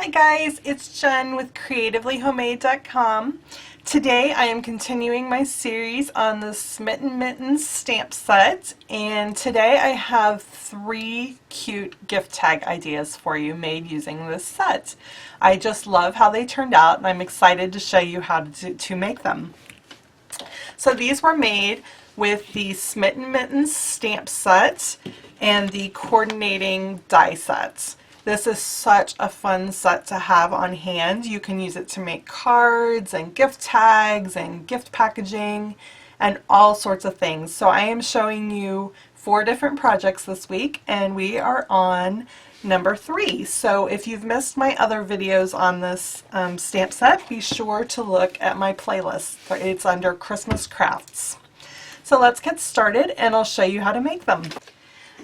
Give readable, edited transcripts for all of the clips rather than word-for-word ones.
Hi guys, it's Jen with creativelyhomemade.com. Today I am continuing my series on the Smitten Mittens stamp set, and today I have 3 cute gift tag ideas for you made using this set. I just love how they turned out and I'm excited to show you how to make them. So these were made with the Smitten Mittens stamp set and the coordinating die sets. This is such a fun set to have on hand. You can use it to make cards and gift tags and gift packaging and all sorts of things. So I am showing you 4 different projects this week and we are on number 3. So if you've missed my other videos on this stamp set, be sure to look at my playlist. It's under Christmas Crafts. So let's get started and I'll show you how to make them.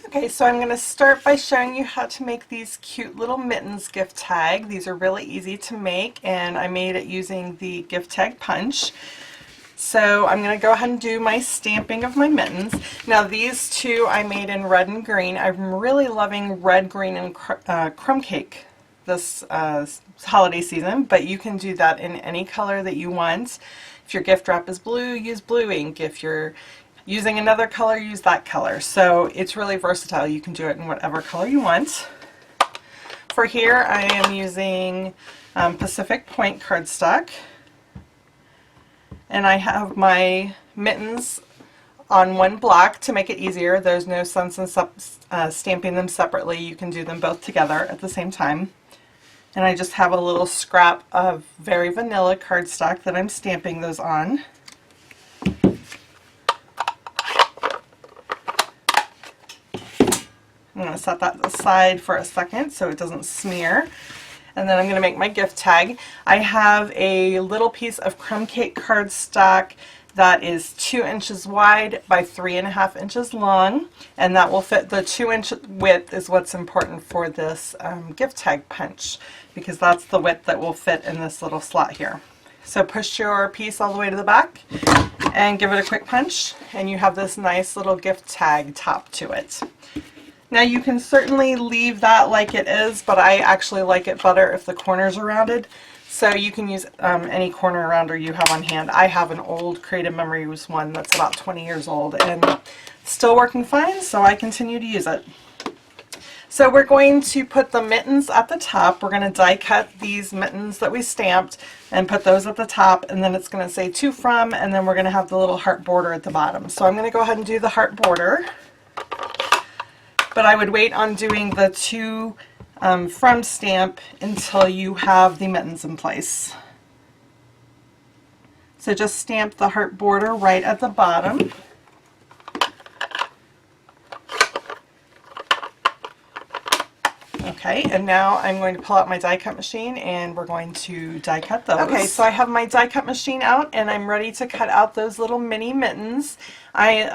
Okay, so I'm going to start by showing you how to make these cute little mittens gift tag. These are really easy to make and I made it using the gift tag punch. So I'm going to go ahead and do my stamping of my mittens. Now these 2 I made in red and green. I'm really loving red, green, and crumb cake this holiday season, but you can do that in any color that you want. If your gift wrap is blue, use blue ink. If you're using another color, use that color. So it's really versatile. You can do it in whatever color you want. For here I am using Pacific Point cardstock. And I have my mittens on one block to make it easier. There's no sense in stamping them separately. You can do them both together at the same time. And I just have a little scrap of very vanilla cardstock that I'm stamping those on. I'm going to set that aside for a second so it doesn't smear. And then I'm going to make my gift tag. I have a little piece of crumb cake cardstock that is 2 inches wide by 3.5 inches long, and that will fit. The 2-inch width is what's important for this gift tag punch, because that's the width that will fit in this little slot here. So push your piece all the way to the back and give it a quick punch, and you have this nice little gift tag top to it. Now you can certainly leave that like it is, but I actually like it better if the corners are rounded. So you can use any corner rounder you have on hand. I have an old Creative Memories one that's about 20 years old and still working fine, so I continue to use it. So we're going to put the mittens at the top. We're going to die cut these mittens that we stamped and put those at the top, and then it's going to say to from, and then we're going to have the little heart border at the bottom. So I'm going to go ahead and do the heart border. But I would wait on doing the to from stamp until you have the mittens in place. So just stamp the heart border right at the bottom. Okay, and now I'm going to pull out my die cut machine and we're going to die cut those. Okay, so I have my die cut machine out and I'm ready to cut out those little mini mittens.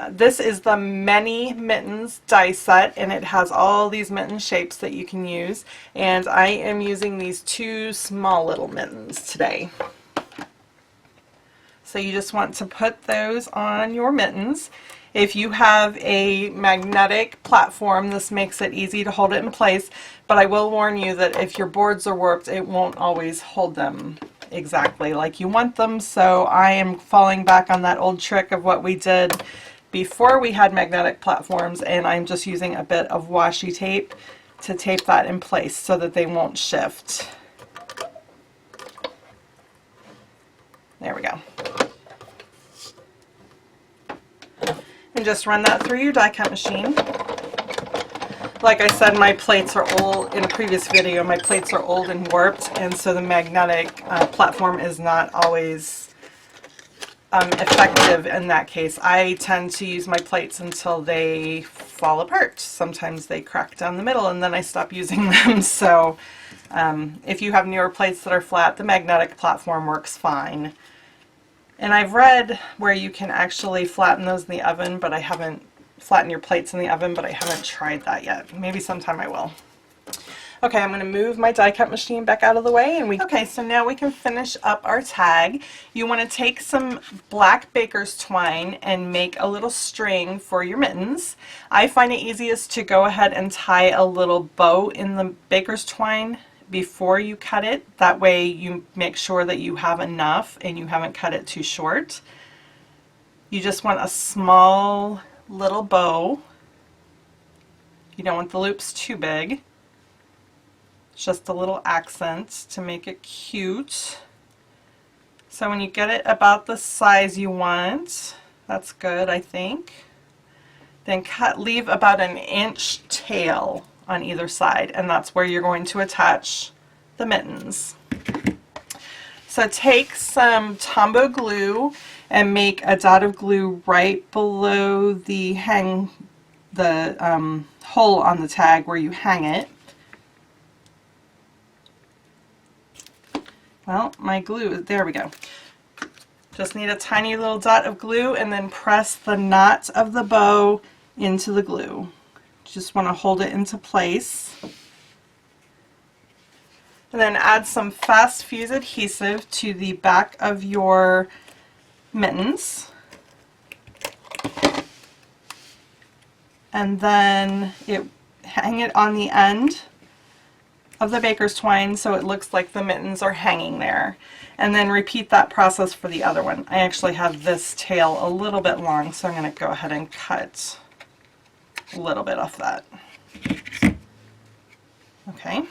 This is the Many Mittens die set and it has all these mitten shapes that you can use, and I am using these 2 small little mittens today. So you just want to put those on your mittens. If you have a magnetic platform, this makes it easy to hold it in place, but I will warn you that if your boards are warped, it won't always hold them exactly like you want them. So I am falling back on that old trick of what we did before we had magnetic platforms, and I'm just using a bit of washi tape to tape that in place so that they won't shift. There we go. And just run that through your die cut machine. Like I said, my plates are old. In a previous video, my plates are old and warped, and so the magnetic platform is not always effective in that case. I tend to use my plates until they fall apart. Sometimes they crack down the middle and then I stop using them. So if you have newer plates that are flat, the magnetic platform works fine. And I've read where you can actually flatten those in the oven, but I haven't flattened your plates in the oven, but I haven't tried that yet. Maybe sometime I will. Okay, I'm going to move my die cut machine back out of the way, and okay, so now we can finish up our tag. You want to take some black baker's twine and make a little string for your mittens. I find it easiest to go ahead and tie a little bow in the baker's twine before you cut it. That way you make sure that you have enough and you haven't cut it too short. You just want a small little bow. You don't want the loops too big. Just a little accent to make it cute. So when you get it about the size you want, that's good, I think. Then leave about an inch tail on either side, and that's where you're going to attach the mittens. So take some Tombow glue and make a dot of glue right below the hole on the tag where you hang it. Well, my glue, there we go. Just need a tiny little dot of glue and then press the knot of the bow into the glue. Just want to hold it into place. And then add some fast fuse adhesive to the back of your mittens. And then hang it on the end of the baker's twine so it looks like the mittens are hanging there. And then repeat that process for the other one. I actually have this tail a little bit long, so I'm going to go ahead and cut a little bit off that. Okay.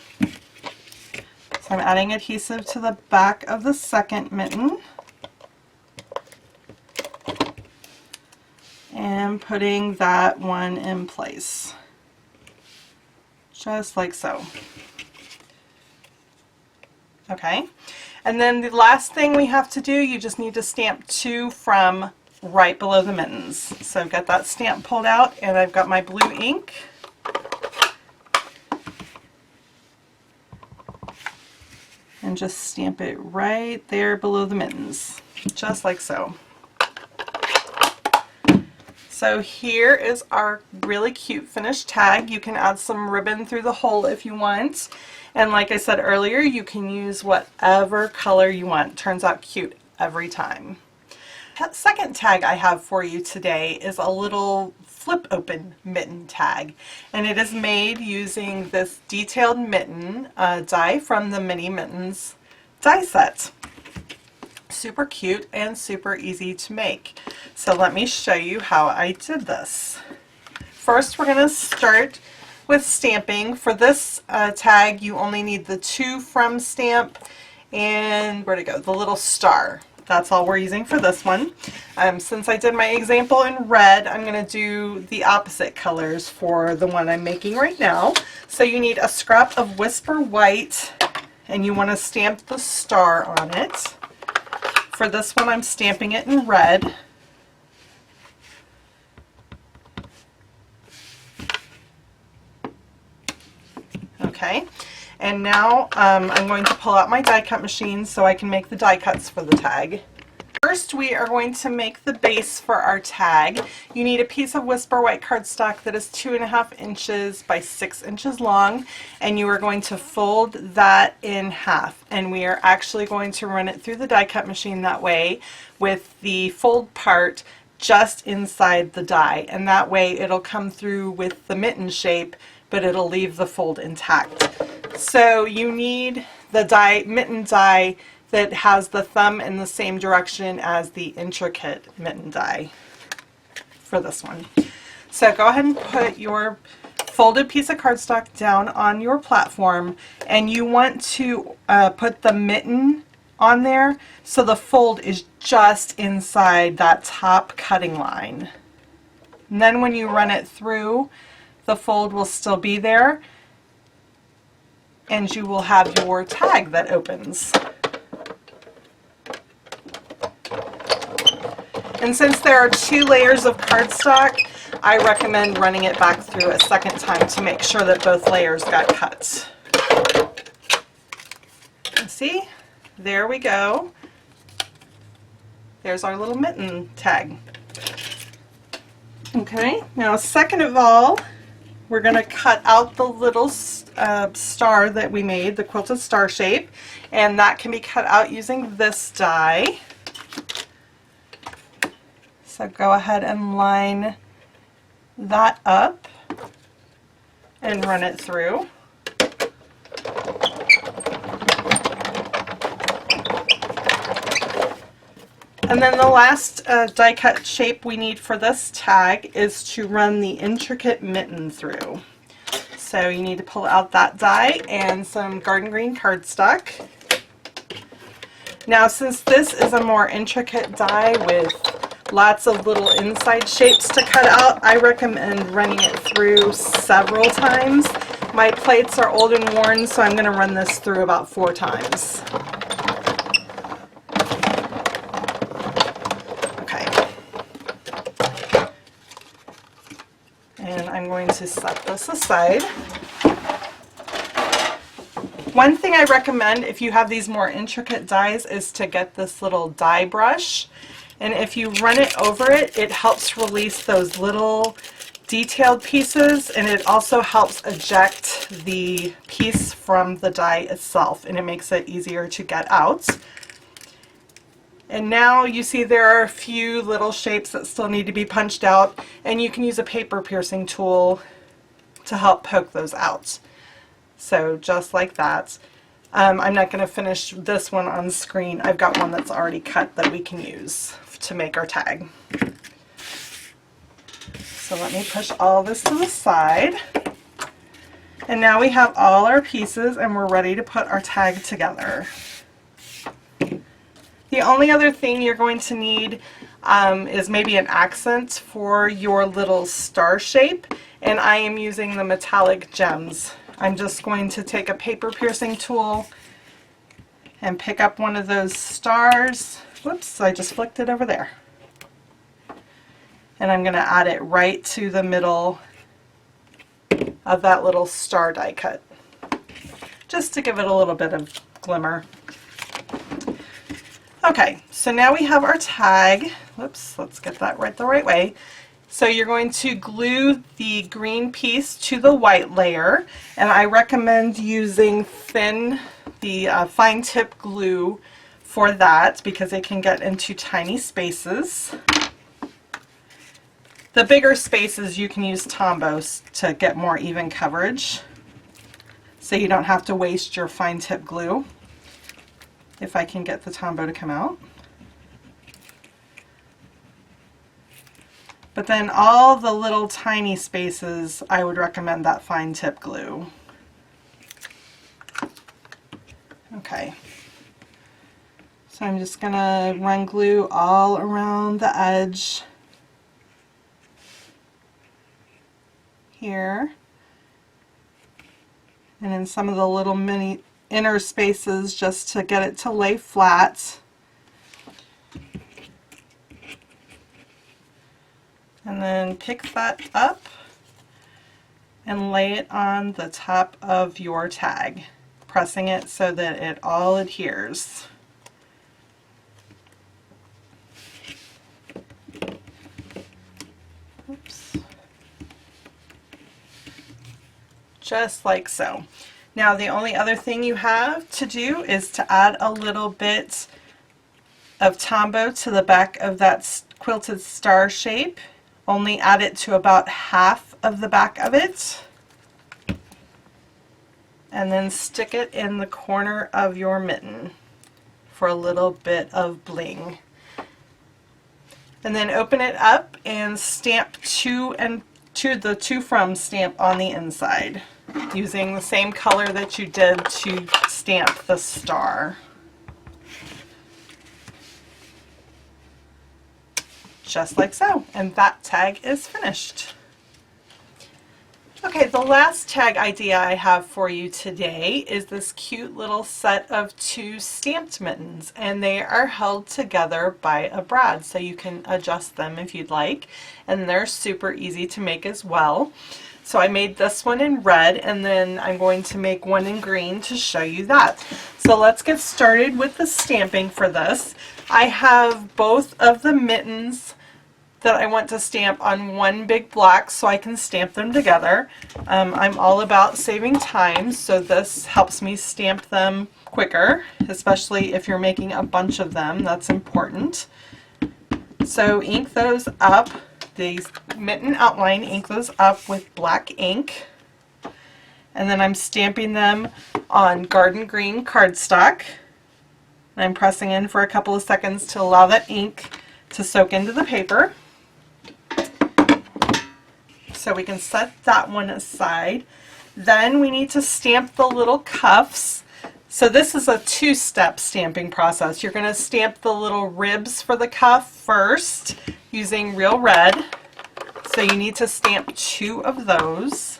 So I'm adding adhesive to the back of the second mitten and putting that one in place, just like so. Okay, and then the last thing we have to do, you just need to stamp 2 from right below the mittens. So I've got that stamp pulled out and I've got my blue ink. And just stamp it right there below the mittens, just like so. So here is our really cute finished tag. You can add some ribbon through the hole if you want. And like I said earlier, you can use whatever color you want. Turns out cute every time. That second tag I have for you today is a little flip open mitten tag, and it is made using this detailed mitten die from the Mini Mittens die set. Super cute and super easy to make. So let me show you how I did this. First, we're going to start with stamping. For this tag, you only need the 2 from stamp and where'd it go? The little star. That's all we're using for this one. Since I did my example in red, I'm going to do the opposite colors for the one I'm making right now. So you need a scrap of Whisper White, and you want to stamp the star on it. For this one, I'm stamping it in red. Okay, and now I'm going to pull out my die cut machine so I can make the die cuts for the tag. First, we are going to make the base for our tag. You need a piece of Whisper White cardstock that is 2.5 inches by 6 inches long, and you are going to fold that in half. And we are actually going to run it through the die cut machine that way, with the fold part just inside the die, and that way it'll come through with the mitten shape, but it'll leave the fold intact. So you need the mitten die that has the thumb in the same direction as the intricate mitten die for this one. So go ahead and put your folded piece of cardstock down on your platform, and you want to put the mitten on there so the fold is just inside that top cutting line. And then when you run it through, the fold will still be there, and you will have your tag that opens. And since there are 2 layers of cardstock, I recommend running it back through a second time to make sure that both layers got cut. See? There we go. There's our little mitten tag. Okay, now second of all, we're going to cut out the little star that we made, the quilted star shape, and that can be cut out using this die. So go ahead and line that up and run it through. And then the last die cut shape we need for this tag is to run the intricate mitten through. So you need to pull out that die and some garden green cardstock. Now since this is a more intricate die with lots of little inside shapes to cut out, I recommend running it through several times. My plates are old and worn, so I'm going to run this through about 4 times. Okay. And I'm going to set this aside. One thing I recommend if you have these more intricate dies is to get this little die brush. And if you run it over it, it helps release those little detailed pieces, and it also helps eject the piece from the die itself, and it makes it easier to get out. And now you see there are a few little shapes that still need to be punched out, and you can use a paper piercing tool to help poke those out. So just like that. I'm not going to finish this one on screen. I've got one that's already cut that we can use to make our tag. So let me push all this to the side. And now we have all our pieces and we're ready to put our tag together. The only other thing you're going to need is maybe an accent for your little star shape, and I am using the metallic gems. I'm just going to take a paper piercing tool and pick up one of those stars. Whoops, I just flicked it over there. And I'm going to add it right to the middle of that little star die cut, just to give it a little bit of glimmer. Okay, so now we have our tag. Whoops, let's get that right the right way. So you're going to glue the green piece to the white layer, and I recommend using the fine tip glue for that because it can get into tiny spaces. The bigger spaces you can use Tombow to get more even coverage, so you don't have to waste your fine tip glue. If I can get the Tombow to come out. But then all the little tiny spaces, I would recommend that fine tip glue. Okay. So I'm just going to run glue all around the edge here. And in some of the little mini inner spaces just to get it to lay flat. And then pick that up and lay it on the top of your tag, pressing it so that it all adheres. Oops. Just like so. Now the only other thing you have to do is to add a little bit of Tombow to the back of that quilted star shape. Only add it to about half of the back of it, and then stick it in the corner of your mitten for a little bit of bling. And then open it up and stamp the to from stamp on the inside using the same color that you did to stamp the star. Just like so, and that tag is finished. Okay, the last tag idea I have for you today is this cute little set of 2 stamped mittens, and they are held together by a brad, so you can adjust them if you'd like, and they're super easy to make as well. So I made this one in red, and then I'm going to make one in green to show you that. So let's get started with the stamping for this. I have both of the mittens that I want to stamp on one big block so I can stamp them together. I'm all about saving time, so this helps me stamp them quicker, especially if you're making a bunch of them. That's important. So ink those up, these mitten outline, ink those up with black ink, and then I'm stamping them on garden green cardstock. And I'm pressing in for a couple of seconds to allow that ink to soak into the paper. So we can set that one aside. Then we need to stamp the little cuffs. So this is a two-step stamping process. You're going to stamp the little ribs for the cuff first using Real Red. So you need to stamp 2 of those.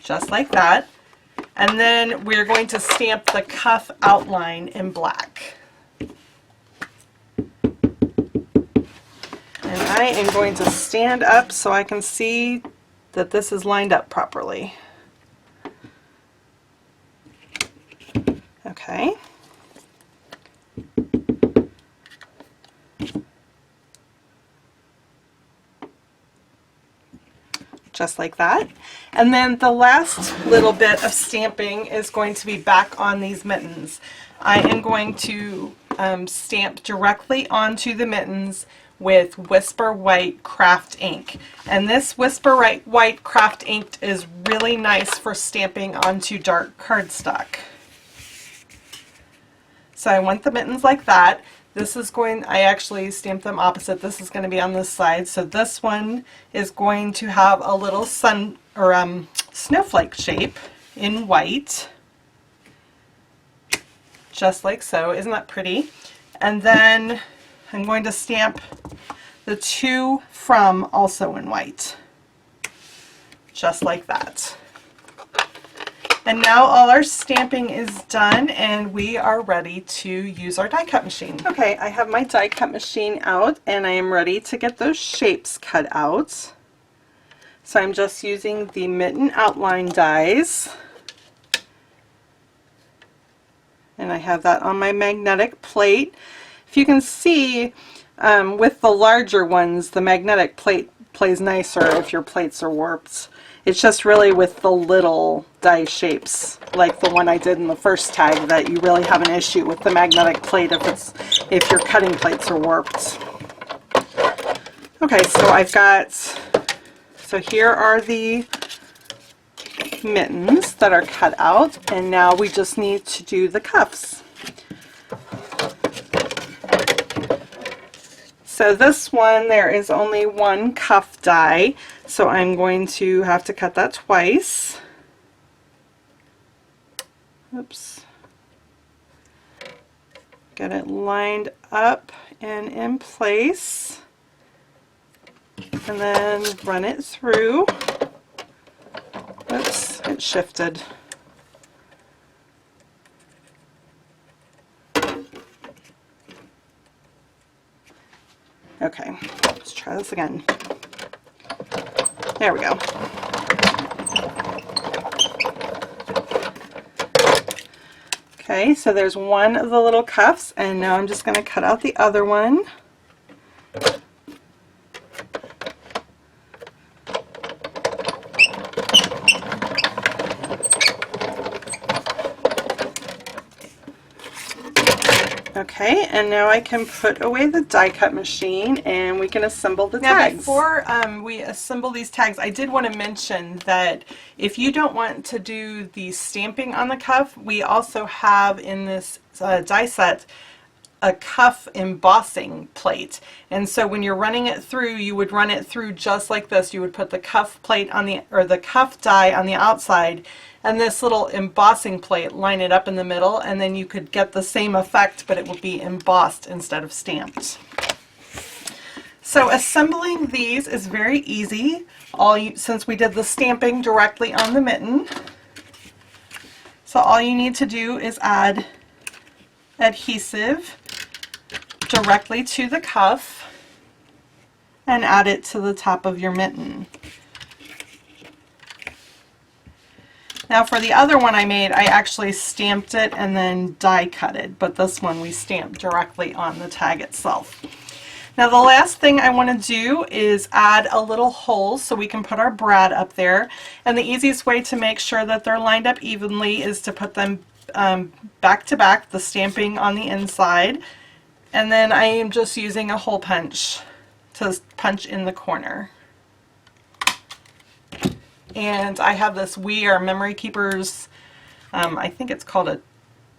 Just like that. And then we're going to stamp the cuff outline in black. And I am going to stand up so I can see that this is lined up properly. Okay. Just like that. And then the last little bit of stamping is going to be back on these mittens. I am going to stamp directly onto the mittens with Whisper White Craft ink. And this Whisper White Craft ink is really nice for stamping onto dark cardstock. So I want the mittens like that. This is going, I actually stamped them opposite. This is going to be on this side. So this one is going to have a little sun or snowflake shape in white. Just like so. Isn't that pretty? And then I'm going to stamp the 2 from also in white. Just like that. And now all our stamping is done and we are ready to use our die cut machine. Okay, I have my die cut machine out and I am ready to get those shapes cut out. So I'm just using the mitten outline dies. And I have that on my magnetic plate. If you can see, with the larger ones, the magnetic plate plays nicer if your plates are warped. It's just really with the little die shapes, like the one I did in the first tag, that you really have an issue with the magnetic plate if your cutting plates are warped. Okay, so here are the mittens that are cut out, and now we just need to do the cuffs. So this one, there is only one cuff die, so I'm going to have to cut that twice. Oops. Get it lined up and in place, and then run it through. Oops, it shifted. Okay, let's try this again. There we go. Okay, so there's one of the little cuffs, and now I'm just going to cut out the other one. Okay, and now I can put away the die cut machine and we can assemble the tags. Now before we assemble these tags, I did want to mention that if you don't want to do the stamping on the cuff, we also have in this die set a cuff embossing plate. And so when you're running it through, you would run it through just like this. You would put the cuff plate on the cuff die on the outside, and this little embossing plate, line it up in the middle, and then you could get the same effect, but it would be embossed instead of stamped. So assembling these is very easy, since we did the stamping directly on the mitten. So all you need to do is add adhesive directly to the cuff and add it to the top of your mitten. Now for the other one I made, I actually stamped it and then die cut it, but this one we stamped directly on the tag itself. Now the last thing I want to do is add a little hole so we can put our brad up there, and the easiest way to make sure that they're lined up evenly is to put them back to back, the stamping on the inside, and then I am just using a hole punch to punch in the corner. And I have this We Are Memory Keepers, I think it's called a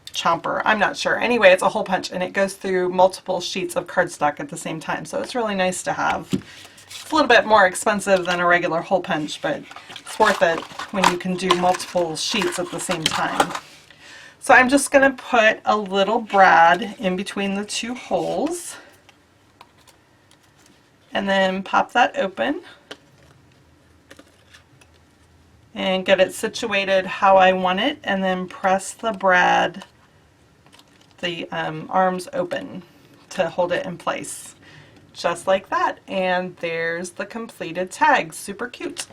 chomper, I'm not sure. Anyway, it's a hole punch and it goes through multiple sheets of cardstock at the same time, so it's really nice to have. It's a little bit more expensive than a regular hole punch, but it's worth it when you can do multiple sheets at the same time. So I'm just going to put a little brad in between the two holes and then pop that open and get it situated how I want it, and then press the brad, the arms open to hold it in place. Just like that. And there's the completed tag. Super cute.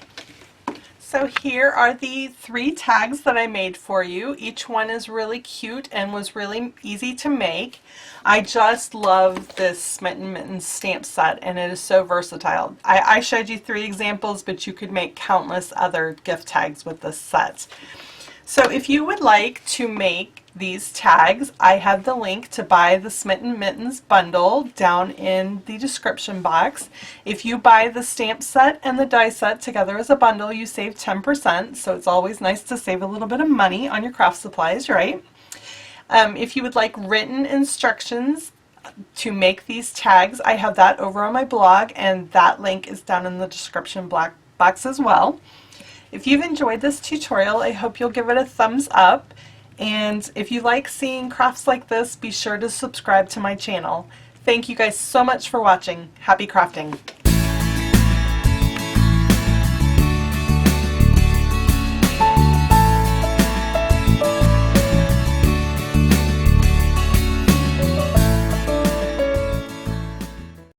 So here are the 3 tags that I made for you. Each one is really cute and was really easy to make. I just love this Smitten Mittens stamp set, and it is so versatile. I showed you 3 examples, but you could make countless other gift tags with this set. So if you would like to make these tags, I have the link to buy the Smitten Mittens bundle down in the description box. If you buy the stamp set and the die set together as a bundle, you save 10%, so it's always nice to save a little bit of money on your craft supplies, right? If you would like written instructions to make these tags, I have that over on my blog, and that link is down in the description box as well. If you've enjoyed this tutorial, I hope you'll give it a thumbs up. And if you like seeing crafts like this, be sure to subscribe to my channel. Thank you guys so much for watching. Happy crafting!